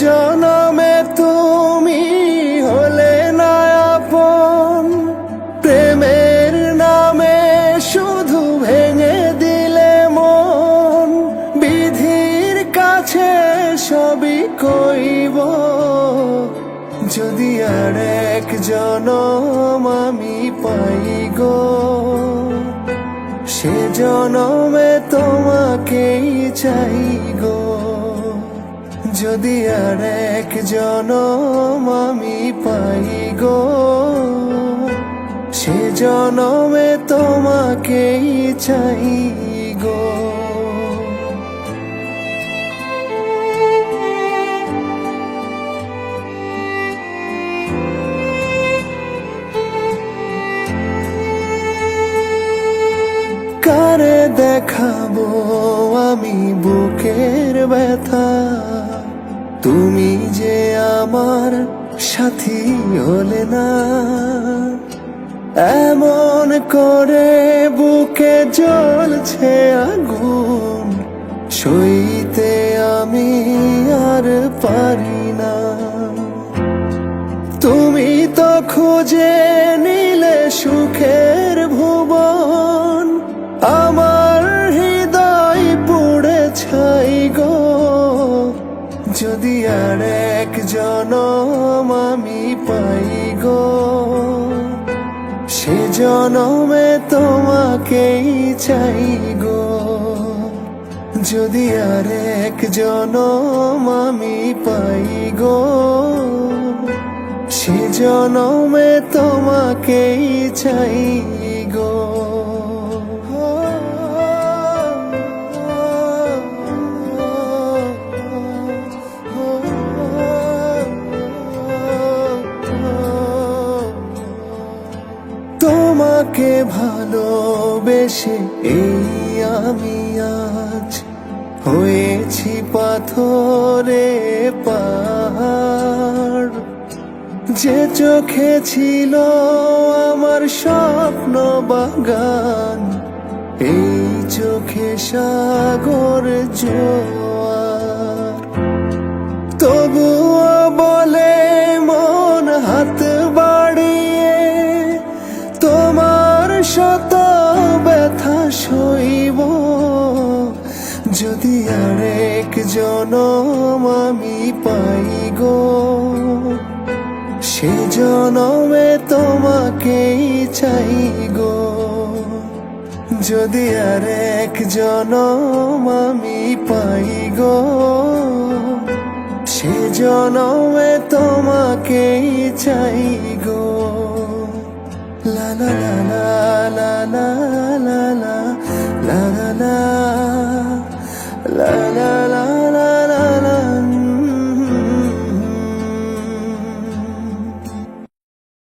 জনমে তুমি হলে না আপন, প্রেমের নামে শুধু ভেঙে দিলে মন। বিধির কাছে সবই কইব, যদি আর এক জনম আমি পাই গো, সে জনমে তোমাকেই চাই গো। যদি আর এক জনম আমি পাই গো, সে জনমে তোমাকেই চাই গো। কারে দেখাবো আমি বুকের ব্যথা, তুমি যে আমার সাথী হলে না। এমন করে বুকে জ্বলছে আগুন, সইতে আমি আর পারি না। তুমি তো খুঁজে নিলে সুখের ভুবন, আমার হৃদয় পুড়ে ছাই গো। যদি আর এক জনম আমি পাই গো, সে জনমে তোমাকেই চাই গো। যদি আর এক জনম আমি পাই গো, সে জনমে তোমাকেই চাই গো। তোমাকে ভালোবেসে এই আমি আজ হয়েছি পাথরে পাহাড়। যে চোখে ছিল আমার স্বপ্ন বাগান, এই চোখে সাগর জোয়ার। তবুও বলে মন হাত বাড়িয়ে, তোমার শত ব্যথা সইব। যদি আর এক জনম আমি পাই গো, সে জনমে তোমাকেই চাই গো। যদি আর এক জনম আমি পাই গো, সে জনমে তোমাকেই চাই গো।